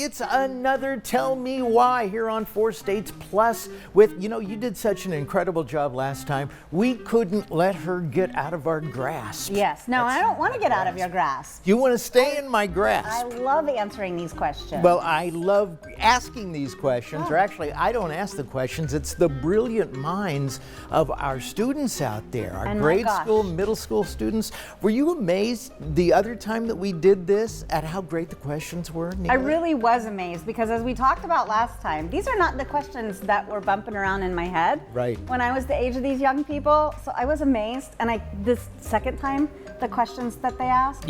It's another Tell Me Why here on 4 States Plus with, you did such an incredible job last time. We couldn't let her get out of our grasp. Yes. No, I don't want to get out of your grasp. You want to stay in my grasp. I love answering these questions. Well, I love asking these questions, or actually, I don't ask the questions. It's the brilliant minds of our students out there, our grade school, middle school students. Were you amazed the other time that we did this at how great the questions were, Neely? I really was amazed because as we talked about last time, these are not the questions that were bumping around in my head when I was the age of these young people. So I was amazed, and this second time, the questions that they asked,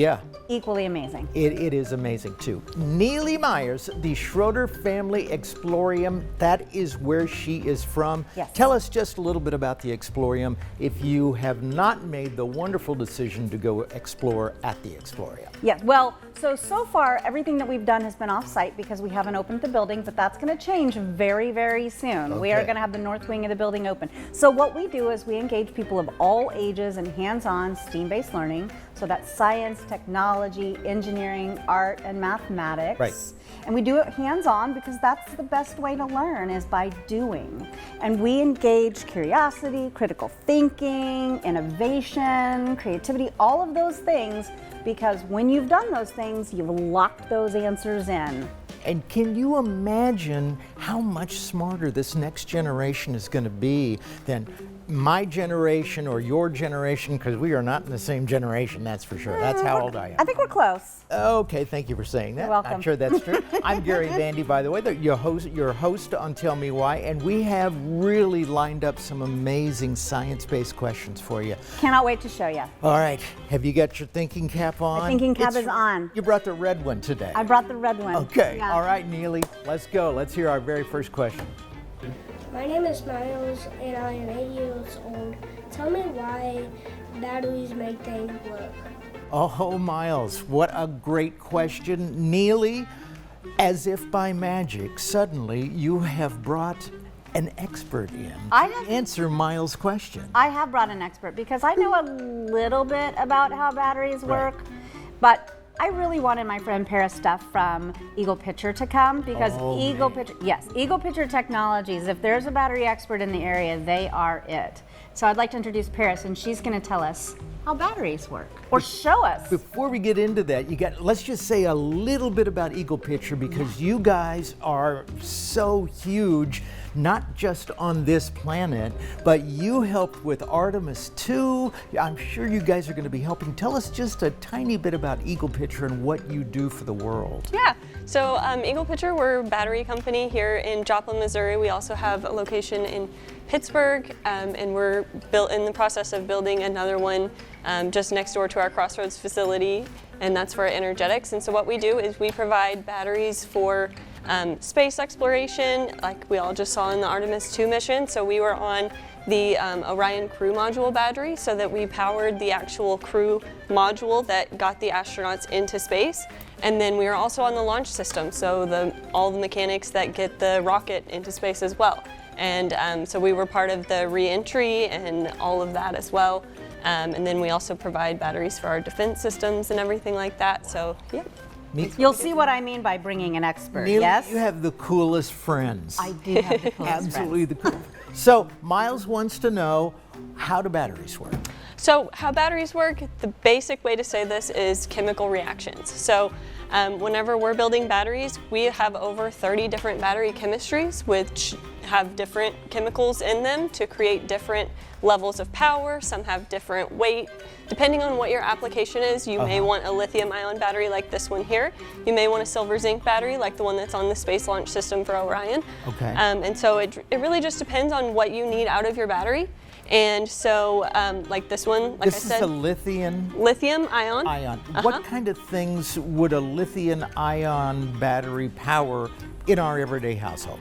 equally amazing. It is amazing too. Neely Myers, the Schroeder Family Explorium, that is where she is from. Yes. Tell us just a little bit about the Explorium if you have not made the wonderful decision to go explore at the Explorium. Yes, well, so far everything that we've done has been off-site because we haven't opened the building, but that's going to change very, very soon. We are going to have the north wing of the building open. So what we do is we engage people of all ages in hands-on STEAM-based learning. So that's science, technology, engineering, art, and mathematics. Right. And we do it hands-on because that's the best way to learn is by doing. And we engage curiosity, critical thinking, innovation, creativity, all of those things, because when you've done those things, you've locked those answers in. And can you imagine how much smarter this next generation is going to be than my generation or your generation? Because we are not in the same generation, that's for sure. That's how old I am. I think we're close. Okay, thank you for saying that. You're welcome. I'm sure that's true. I'm Gary Vandy, by the way, your host on Tell Me Why, and we have really lined up some amazing science-based questions for you. Cannot wait to show you. All right, have you got your thinking cap on? My thinking cap is on. You brought the red one today. I brought the red one. Okay, Yeah. all right, Neely, let's go. Let's hear our very first question. My name is Miles, and I am 8 years old. Tell me why batteries make things work. Oh, Miles, what a great question. Neely, as if by magic, suddenly you have brought an expert in to answer Miles' question. I have brought an expert because I know a little bit about how batteries work, but I really wanted my friend Paris Stuff from Eagle Pitcher to come because Eagle Pitcher Technologies, if there's a battery expert in the area, they are it. So I'd like to introduce Paris, and she's going to tell us how batteries work, or show us. Before we get into that, let's just say a little bit about Eagle Pitcher because you guys are so huge, not just on this planet, but you helped with Artemis 2. I'm sure you guys are going to be helping. Tell us just a tiny bit about Eagle Pitcher and what you do for the world. Yeah, so Eagle Pitcher, we're a battery company here in Joplin, Missouri. We also have a location in Pittsburgh, and we're in the process of building another one just next door to our Crossroads facility, and that's for energetics. And so what we do is we provide batteries for space exploration, like we all just saw in the Artemis 2 mission. So we were on the Orion Crew Module battery so that we powered the actual crew module that got the astronauts into space. And then we were also on the launch system, so all the mechanics that get the rocket into space as well. And so we were part of the re-entry and all of that as well. And then we also provide batteries for our defense systems and everything like that. So, yeah. You'll see what I mean by bringing an expert, Neely, yes? you have the coolest friends. I do have the coolest Absolutely friends. the coolest. So, Miles wants to know, how do batteries work? So how batteries work, the basic way to say this is chemical reactions. So whenever we're building batteries, we have over 30 different battery chemistries which have different chemicals in them to create different levels of power. Some have different weight. Depending on what your application is, you may want a lithium-ion battery like this one here. You may want a silver-zinc battery like the one that's on the Space Launch System for Orion. Okay. And so it really just depends on what you need out of your battery. And so, like this one, like I said, this is a lithium ion. What kind of things would a lithium ion battery power in our everyday household?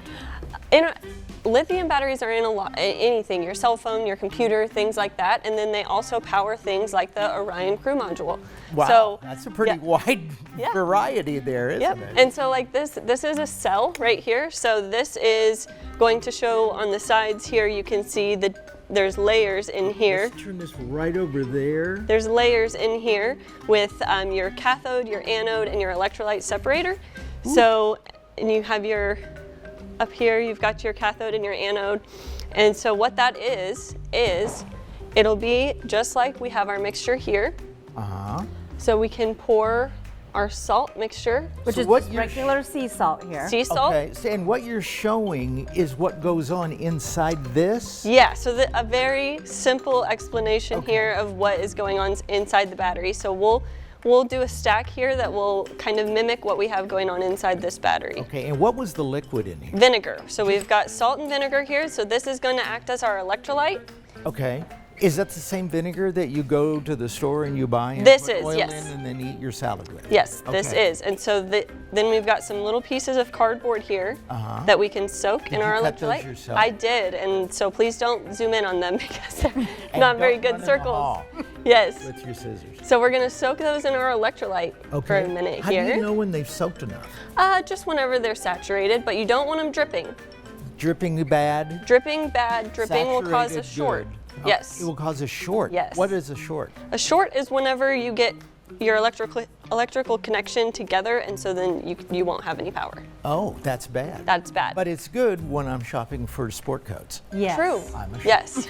lithium batteries are in anything, your cell phone, your computer, things like that, and then they also power things like the Orion Crew Module. Wow, So, that's a pretty yeah. wide Yeah. variety there, isn't Yep. it? And so like this is a cell right here. So this is going to show on the sides here, you can see that there's layers in here. Let's turn this right over there. There's layers in here with your cathode, your anode, and your electrolyte separator. So, and you have your, up here, you've got your cathode and your anode. And so what that is it'll be just like we have our mixture here. Uh-huh. So we can pour our salt mixture, Which So is what just you're regular sea salt here. sea salt. Okay, so, and what you're showing is what goes on inside this? Yeah, so a very simple explanation here of what is going on inside the battery. So we'll do a stack here that will kind of mimic what we have going on inside this battery. Okay, and what was the liquid in here? Vinegar. So we've got salt and vinegar here. So this is going to act as our electrolyte. Okay. Is that the same vinegar that you go to the store and you buy and This put is, oil yes. in and then eat your salad with? Yes, this Okay. is. And so then we've got some little pieces of cardboard here that we can soak in you our cut those electrolyte. yourself? I did, and so please don't zoom in on them because they're And not very don't run good in the circles. hall Yes. with your scissors. So we're gonna soak those in our electrolyte for a minute How here. do you know when they've soaked enough? Just whenever they're saturated, but you don't want them dripping. Dripping bad? Dripping bad, dripping will cause a Saturated short. good. Yes. It will cause a short. Yes. What is a short? A short is whenever you get your electrical connection together, and so then you won't have any power. Oh, that's bad. That's bad. But it's good when I'm shopping for sport coats. Yes. True. I'm a Yes.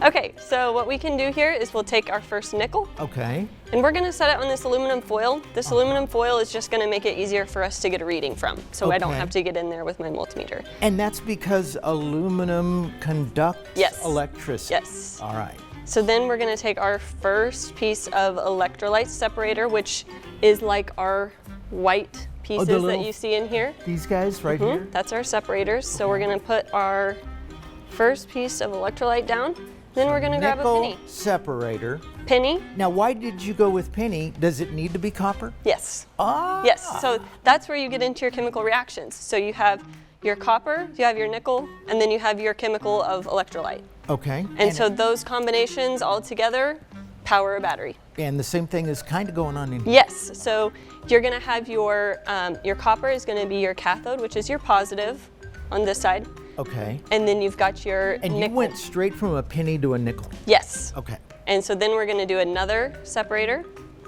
Okay, so what we can do here is we'll take our first nickel Okay. and we're gonna set it on this aluminum foil. This aluminum foil is just gonna make it easier for us to get a reading from, so I don't Okay. have to get in there with my multimeter. And that's because aluminum conducts Yes. electricity. Yes. All right. So then we're gonna take our first piece of electrolyte separator, which is like our white pieces that little- you see in here. These guys right here? That's our separators. So we're gonna put our first piece of electrolyte down. Then we're gonna grab a Nickel penny. separator. Penny? Now, why did you go with penny? Does it need to be copper? Yes. Ah. Yes, so that's where you get into your chemical reactions. So you have your copper, you have your nickel, and then you have your chemical of electrolyte. Okay. And so those combinations all together power a battery. And the same thing is kind of going on in here. Yes, so you're gonna have your copper is gonna be your cathode, which is your positive on this side. Okay. And then you've got your And you nickel. went straight from a penny to a nickel. Yes. Okay. And so then we're gonna do another separator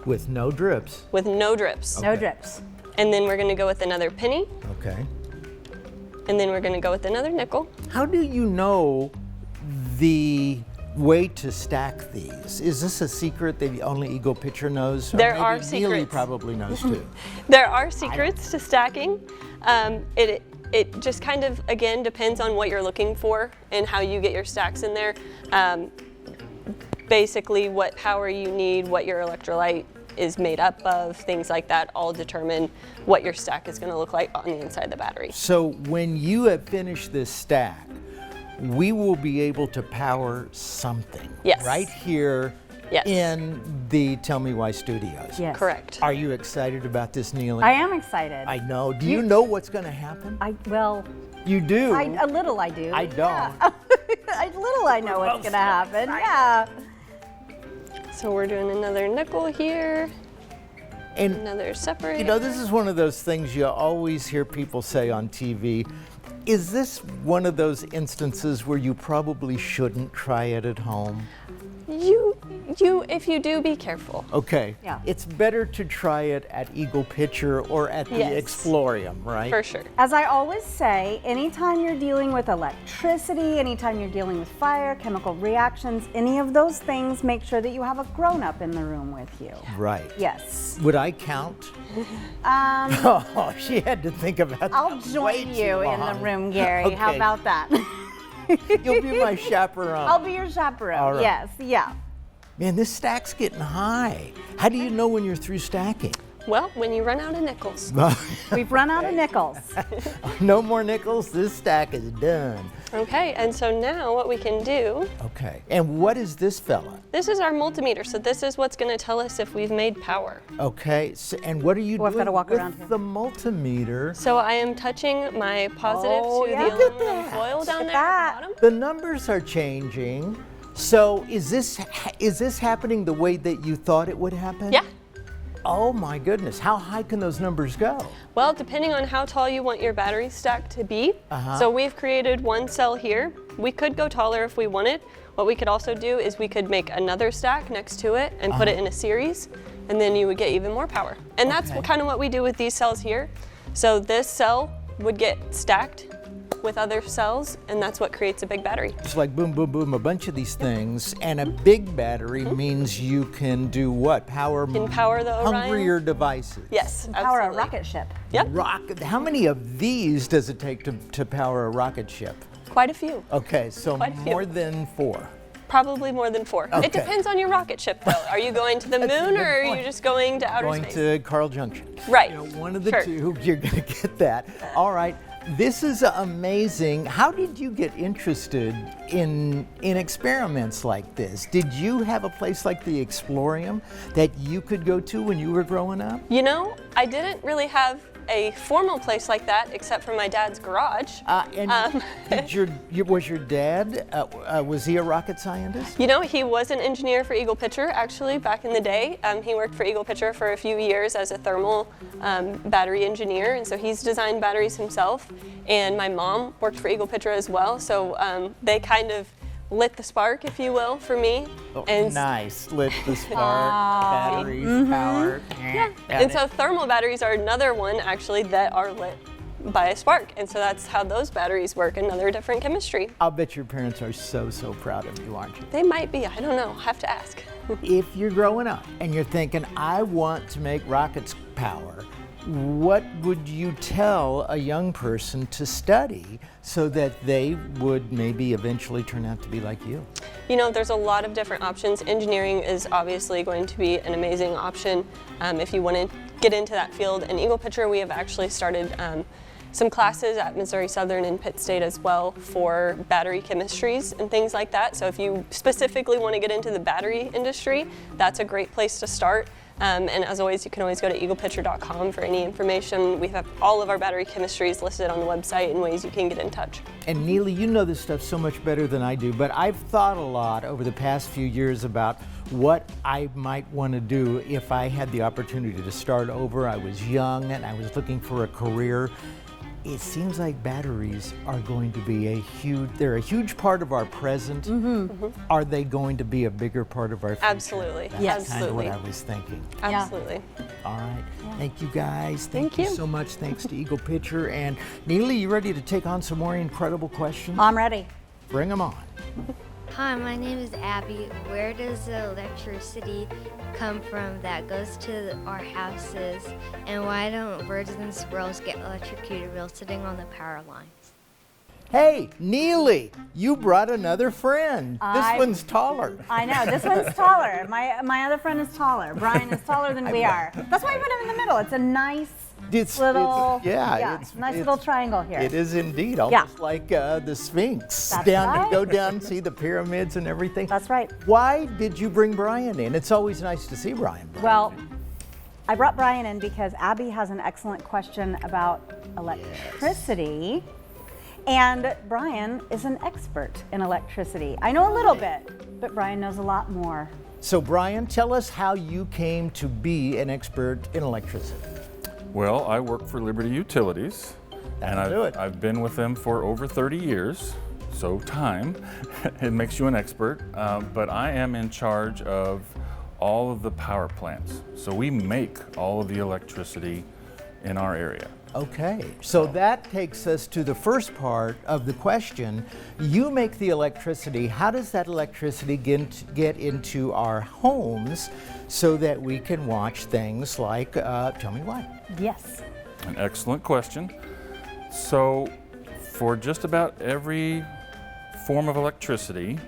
With no drips. with no drips. No Okay. drips. And then we're gonna go with another penny. Okay. And then we're gonna go with another nickel. How do you know the way to stack these? Is this a secret that only Eagle Pitcher knows? Or There maybe are Neely secrets. probably knows too. There are secrets to stacking. It just kind of, again, depends on what you're looking for and how you get your stacks in there. Basically, what power you need, what your electrolyte is made up of, things like that, all determine what your stack is going to look like on the inside of the battery. So when you have finished this stack, we will be able to power something Yes. right here Yes. in the Tell Me Why studios. Yes. Correct. Are you excited about this, Neely? I am excited. I know. Do you know what's going to happen? Well, You do. a little I do. I don't. Yeah. A little I know what's gonna happen. Yeah. So we're doing another nickel here, And another separator. you know, this is one of those things you always hear people say on TV. Is this one of those instances where you probably shouldn't try it at home? If you do, be careful. Okay. Yeah. It's better to try it at Eagle Pitcher or at the Yes. Explorium, right? For sure. As I always say, anytime you're dealing with electricity, anytime you're dealing with fire, chemical reactions, any of those things, make sure that you have a grown-up in the room with you. Right. Yes. Would I count? Oh, she had to think about that. I'll way join too you in the long. room, Gary. How Okay. about that? You'll be my chaperone. I'll be your chaperone. All right. Yes. Yeah. Man, this stack's getting high. How do you know when you're through stacking? Well, when you run out of nickels. We've run out of nickels. No more nickels. This stack is done. Okay, and so now what we can do, Okay. And what is this fella? this is our multimeter. So this is what's going to tell us if we've made power. Okay. So, and what are you Oh, I've doing gotta walk with around here. the multimeter? So I am touching my positive Oh, to yeah. the Look at aluminum that. foil down Look there at at the bottom. The numbers are changing. So is this happening the way that you thought it would happen? Yeah. Oh my goodness. How high can those numbers go? Well, depending on how tall you want your battery stack to be. So we've created one cell here. We could go taller if we wanted. What we could also do is we could make another stack next to it and put it in a series, and then you would get even more power. And that's Okay. kind of what we do with these cells here. So this cell would get stacked with other cells, and that's what creates a big battery. It's like boom, boom, boom, a bunch of these things. And a big battery means you can do what? Power Can power the Orion? hungrier devices. Yes, Power a absolutely. rocket ship. Yep, How many of these does it take to power a rocket ship? quite a few. Okay, so Quite a few. more than 4. Probably more than 4. Okay. It depends on your rocket ship, though. Are you going to the That's a moon, good or are point. you just going to outer Going space? to Carl Junction. Right. You know, one of the Sure. two, you're going to get that. All right. This is amazing. How did you get interested in experiments like this? Did you have a place like the Explorium that you could go to when you were growing up? You know, I didn't really have a formal place like that except for my dad's garage. Was your dad, was he a rocket scientist? You know, he was an engineer for Eagle Pitcher, actually, back in the day. He worked for Eagle Pitcher for a few years as a thermal battery engineer, and so he's designed batteries himself. And my mom worked for Eagle Pitcher as well, so they kind of lit the spark, if you will, for me. Oh, And nice. Lit the spark, batteries, power. Yeah. And so thermal batteries are another one actually that are lit by a spark. And so that's how those batteries work, another different chemistry. I'll bet your parents are so proud of you, aren't you? They might be, I don't know, have to ask. If you're growing up and you're thinking, I want to make rockets power, what would you tell a young person to study so that they would maybe eventually turn out to be like you? You know, there's a lot of different options. Engineering is obviously going to be an amazing option if you want to get into that field. In Eagle Pitcher, we have actually started some classes at Missouri Southern and Pitt State as well for battery chemistries and things like that. So if you specifically want to get into the battery industry, that's a great place to start. And as always, you can always go to eaglepitcher.com for any information. We have all of our battery chemistries listed on the website and ways you can get in touch. And Neely, you know this stuff so much better than I do, but I've thought a lot over the past few years about what I might want to do if I had the opportunity to start over. I was young and I was looking for a career. It seems like batteries are going to be they're a huge part of our present. Are they going to be a bigger part of our future? Absolutely. That's Yes. kind of what Absolutely. I was thinking. Absolutely. All right. Thank you guys. Thank you you. so much. Thanks to Eagle Pitcher. And Neely, you ready to take on some more incredible questions? I'm ready. Bring them on. Hi, my name is Abby. Where does the electricity come from that goes to our houses? And why don't birds and squirrels get electrocuted while sitting on the power lines? Hey, Neely, you brought another friend. This one's taller. I know, this one's taller. My other friend is taller. Brian is taller than we are. That's why we put him in the middle. It's a nice little, nice little triangle here. It is indeed almost like the Sphinx. That's Go right. down, see the pyramids and everything. That's right. Why did you bring Brian in? It's always nice to see Brian. Well, I brought Brian in because Abby has an excellent question about electricity. And Brian is an expert in electricity. I know a little bit, but Brian knows a lot more. So Brian, tell us how you came to be an expert in electricity. Well, I work for Liberty Utilities, and That'll do it. I've been with them for over 30 years, so time, it makes you an expert, but I am in charge of all of the power plants. So we make all of the electricity in our area. Okay, so that takes us to the first part of the question. You make the electricity. How does that electricity get into our homes so that we can watch things like, tell me why? Yes. An excellent question. So for just about every form of electricity,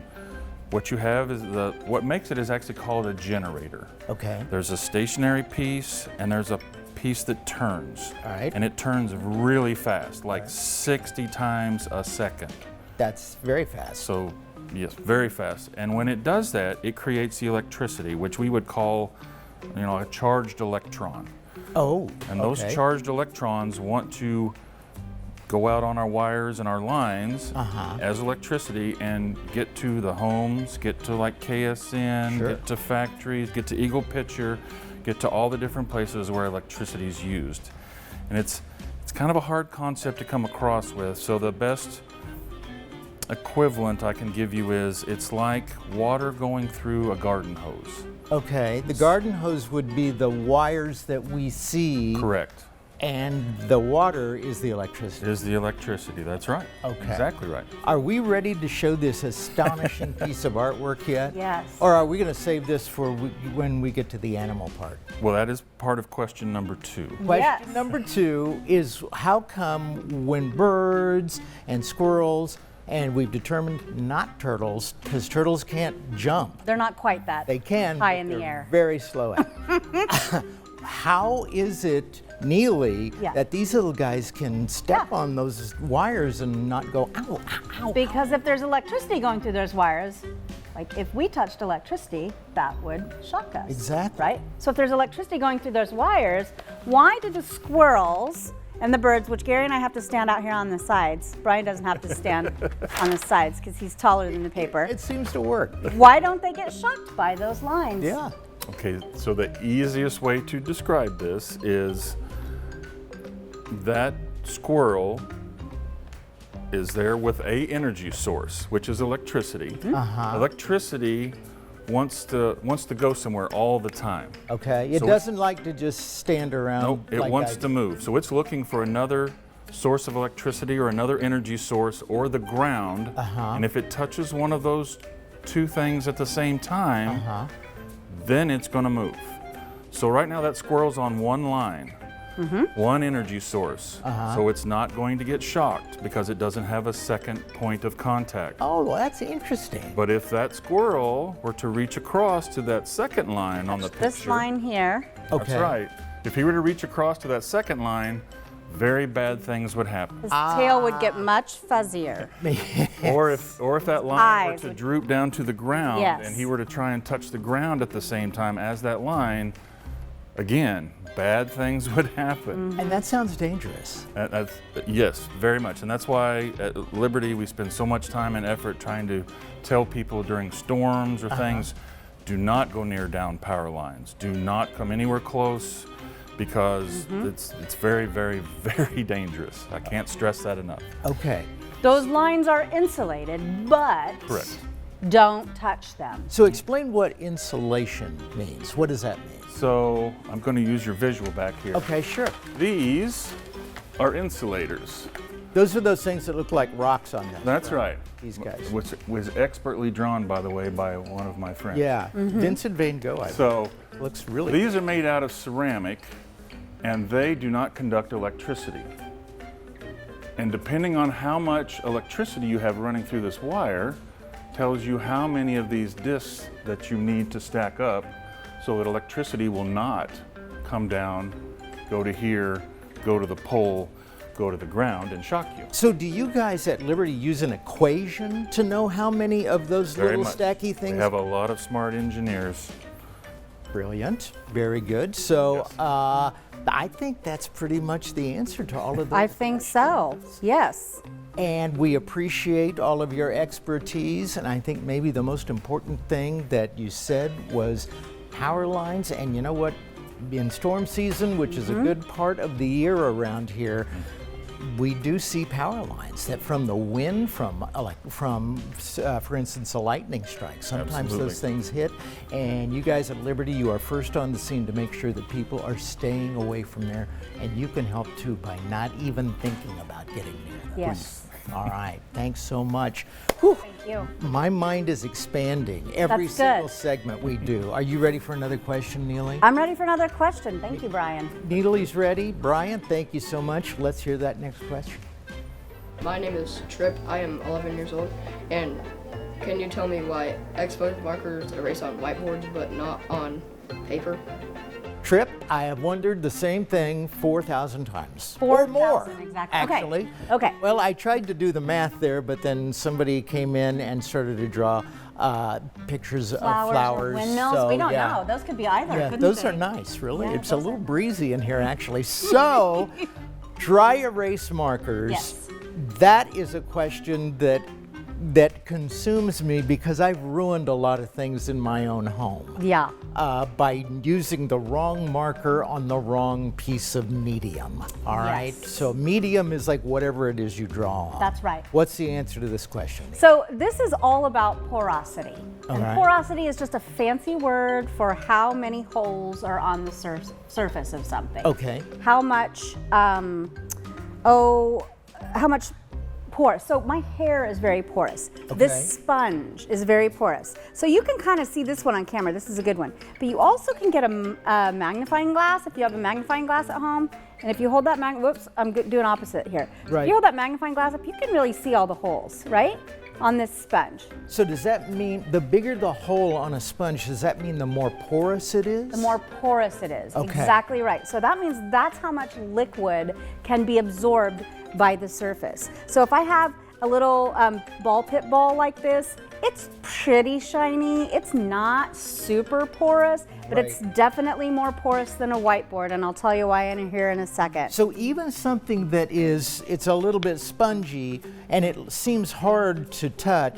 What you have is what makes it is actually called a generator. Okay. There's a stationary piece and there's a piece that turns. All right. And it turns really fast, like 60 times a second. That's very fast. So, yes, very fast. And when it does that, it creates the electricity, which we would call, a charged electron. Oh, And those okay. charged electrons want to go out on our wires and our lines as electricity and get to the homes, get to like KSN, Sure. get to factories, get to Eagle Pitcher, get to all the different places where electricity is used. And it's kind of a hard concept to come across with, so the best equivalent I can give you is it's like water going through a garden hose. Okay, the garden hose would be the wires that we see. Correct. And the water is the It electricity. is the electricity, that's right. Okay. Exactly right. Are we ready to show this astonishing piece of artwork yet? Yes. Or are we going to save this for when we get to the animal part? Well, that is part of question number 2. Question Yes. number 2 is how come when birds and squirrels, and we've determined not turtles, because turtles can't jump. They're not quite that They can, high but in the they're air. very slow at it. How is it, Neely, Yeah. that these little guys can step Yeah. on those wires and not go, ow, ow, ow? Because if there's electricity going through those wires, like if we touched electricity, that would shock us. Exactly. Right? So if there's electricity going through those wires, why do the squirrels and the birds, which Gary and I have to stand out here on the sides, Brian doesn't have to stand on the sides because he's taller than the paper. It seems to work. Why don't they get shocked by those lines? Yeah. Okay, so the easiest way to describe this is that squirrel is there with a energy source, which is electricity. Electricity wants to go somewhere all the time. Okay. It So doesn't like to just stand around. Nope, it like wants I to move. So it's looking for another source of electricity or another energy source or the ground. And if it touches one of those two things at the same time, then it's going to move. So right now that squirrel's on one line, one energy source. So it's not going to get shocked because it doesn't have a second point of contact. Oh, well, that's interesting. But if that squirrel were to reach across to that second line on the picture, This line here. Okay. that's right. If he were to reach across to that second line, very bad things would happen. His tail would get much fuzzier. Or if that line were Eyes to would- droop down to the ground Yes. and he were to try and touch the ground at the same time as that line, again, bad things would happen. And that sounds dangerous. Yes, very much. And that's why at Liberty we spend so much time and effort trying to tell people during storms or things, do not go near down power lines. Do not come anywhere close because it's very, very, very dangerous. I can't stress that enough. Okay. Those lines are insulated, but Correct. don't touch them. So explain what insulation means. What does that mean? So I'm going to use your visual back here. Okay, sure. These are insulators. Those are those things that look like rocks on them. That's right. These guys. Which was expertly drawn, by the way, by one of my friends. Yeah. Vincent Van Gogh. I So looks really. these are made out of ceramic, and they do not conduct electricity. And depending on how much electricity you have running through this wire, tells you how many of these discs that you need to stack up so that electricity will not come down, go to here, go to the pole, go to the ground and shock you. So do you guys at Liberty use an equation to know how many of those Very little much. stacky things? We have a lot of smart engineers. Brilliant. Very good. So I think that's pretty much the answer to all of those. I think so. Yes. And we appreciate all of your expertise. And I think maybe the most important thing that you said was power lines. And you know what? In storm season, which is a good part of the year around here, we do see power lines that from the wind, for instance, a lightning strike. Sometimes Absolutely. those things hit. And you guys at Liberty, you are first on the scene to make sure that people are staying away from there. And you can help too by not even thinking about getting near them. Yes. All right. Thanks so much. Whew. Thank you. My mind is expanding every That's single good. segment we do. Are you ready for another question, Neely? I'm ready for another question. Thank you, Brian. Neely's ready. Brian, thank you so much. Let's hear that next question. My name is Trip. I am 11 years old, and Can you tell me why exposed markers erase on whiteboards but not on paper? Trip, I have wondered the same thing 4,000 times. Or more, 4,000 exactly. Okay. actually. Okay. Well, I tried to do the math there, but then somebody came in and started to draw pictures of flowers. Or windmills. So, We don't yeah. know. Those could be either. Yeah, couldn't those they? are nice, really. Yeah, It's a those little are- breezy in here, actually. So, dry erase markers. Yes. That is a question that consumes me because I've ruined a lot of things in my own home. Yeah. By using the wrong marker on the wrong piece of medium. All right. Yes. So medium is like whatever it is you draw on. That's right. What's the answer to this question? So this is all about porosity. All And right. porosity is just a fancy word for how many holes are on the surface of something. Okay. How much, how much porous. So my hair is very porous. Okay. This sponge is very porous. So you can kind of see this one on camera. This is a good one. But you also can get a magnifying glass if you have a magnifying glass at home. And if you hold that whoops, I'm doing opposite here. Right. If you hold that magnifying glass up, you can really see all the holes, right? On this sponge. So does that mean the bigger the hole on a sponge, does that mean the more porous it is? The more porous it is. Okay. Exactly right. So that means that's how much liquid can be absorbed by the surface. So if I have a little ball pit ball like this, it's pretty shiny. It's not super porous, but it's definitely more porous than a whiteboard, and I'll tell you why in here in a second. So even something that it's a little bit spongy and it seems hard to touch,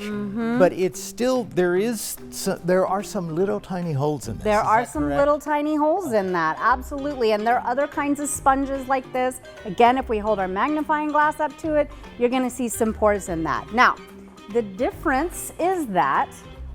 but it's still, there are some little tiny holes in this. There Is are that some correct? little tiny holes in that, absolutely. And there are other kinds of sponges like this. Again, if we hold our magnifying glass up to it, you're gonna see some pores in that. Now, the difference is that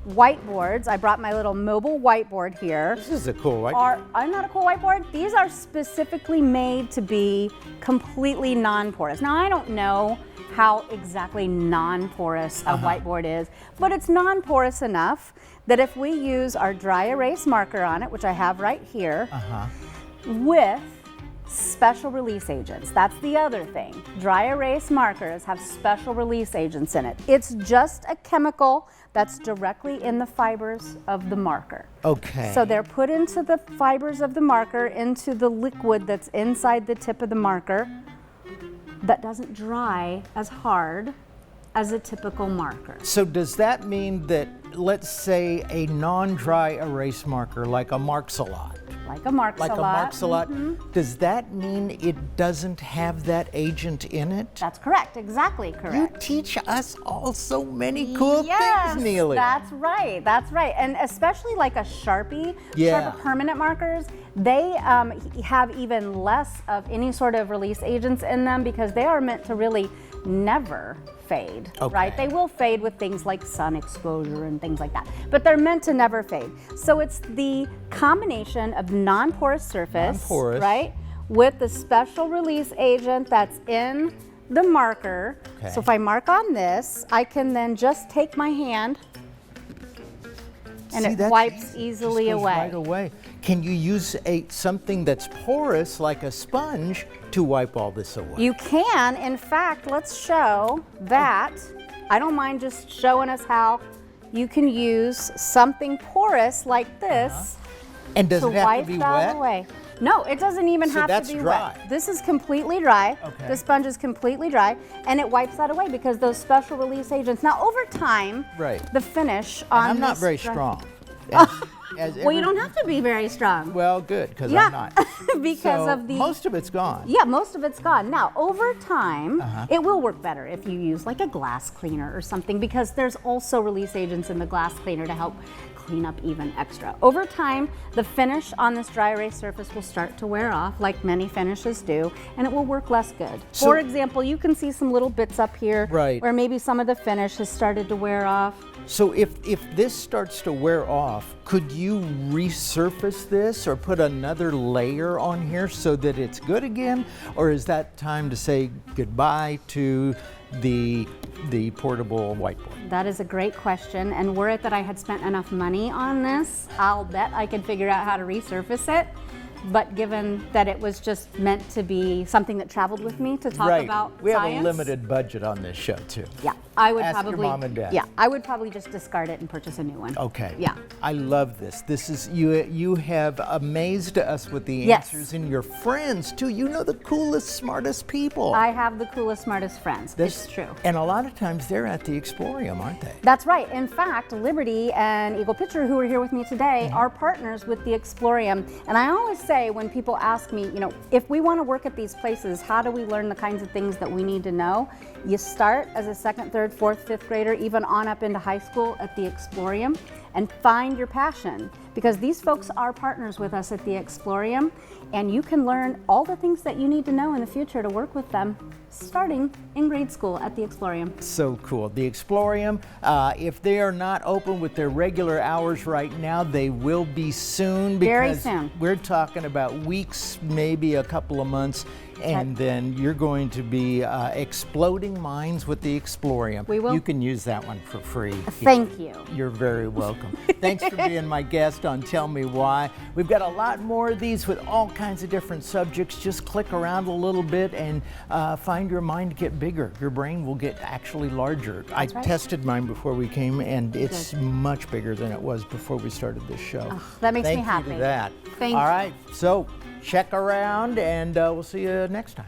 whiteboards, I brought my little mobile whiteboard here, This is a cool whiteboard. I'm not a cool whiteboard. These are specifically made to be completely non-porous. Now, I don't know how exactly non-porous a whiteboard is, but it's non-porous enough that if we use our dry erase marker on it, which I have right here, with special release agents. That's the other thing. Dry erase markers have special release agents in it. It's just a chemical that's directly in the fibers of the marker. Okay. So they're put into the fibers of the marker, into the liquid that's inside the tip of the marker that doesn't dry as hard as a typical marker. So does that mean that, let's say, a non-dry erase marker like a Marks-A-Lot, Like a Marks-A-Lot. does that mean it doesn't have that agent in it? That's correct, exactly correct. You teach us all so many cool Yes, things, Neely. that's right. And especially like a Sharpie, Yeah. Sharpie permanent markers, they have even less of any sort of release agents in them because they are meant to really never fade, right? Okay. They will fade with things like sun exposure and things like that, but they're meant to never fade. So it's the combination of non-porous surface, Non-porous. right, with the special release agent that's in the marker. Okay. So if I mark on this, I can then just take my hand and See, it that's wipes easy. It just easily goes away. Right away. Can you use something that's porous like a sponge to wipe all this away? You can, in fact, let's show that. I don't mind just showing us how you can use something porous like this And does to it have wipe to be that wet? away. No, it doesn't even So have that's to be dry. wet. This is completely dry. Okay. The sponge is completely dry, and it wipes that away because those special release agents. Now, over time, Right. the finish on I'm not this very dry- strong. Well, you don't have to be very strong. Well, good, because Yeah, I'm not. because So of the most of it's gone. Yeah, most of it's gone. Now, over time, Uh-huh. it will work better if you use like a glass cleaner or something because there's also release agents in the glass cleaner to help clean up even extra. Over time, the finish on this dry erase surface will start to wear off like many finishes do, and it will work less good. So- For example, you can see some little bits up here Right. where maybe some of the finish has started to wear off. So if this starts to wear off, could you resurface this or put another layer on here so that it's good again? Or is that time to say goodbye to the portable whiteboard? That is a great question, and were it that I had spent enough money on this, I'll bet I could figure out how to resurface it. but given that it was just meant to be something that traveled with me to talk Right. about We science. have a limited budget on this show too. Yeah, I would Ask your probably. mom and dad. Yeah, I would probably just discard it and purchase a new one. Okay. Yeah. I love this. This is you have amazed us with the Yes. answers, and your friends too. You know the coolest, smartest people. I have the coolest, smartest friends. It's true. And a lot of times they're at the Explorium, aren't they? That's right. In fact, Liberty and Eagle Pitcher, who are here with me today, are partners with the Explorium. And I always say when people ask me, you know, if we want to work at these places, how do we learn the kinds of things that we need to know? You start as a second, third, fourth, fifth grader, even on up into high school at the Explorium, and find your passion, because these folks are partners with us at the Explorium, and you can learn all the things that you need to know in the future to work with them starting in grade school at the Explorium. So cool. The Explorium, if they are not open with their regular hours right now, they will be soon. Very Because soon. we're talking about weeks, maybe a couple of months, and then you're going to be exploding minds with the Explorium. We will. You can use that one for free. Thank you. You're very welcome. Thanks for being my guest on Tell Me Why. We've got a lot more of these with all kinds of different subjects. Just click around a little bit and find your mind get bigger. Your brain will get actually larger. I right. tested mine before we came, and it's much bigger than it was before we started this show. That makes me Thank you happy. to that. Thank All you. right, so check around, and we'll see you next time.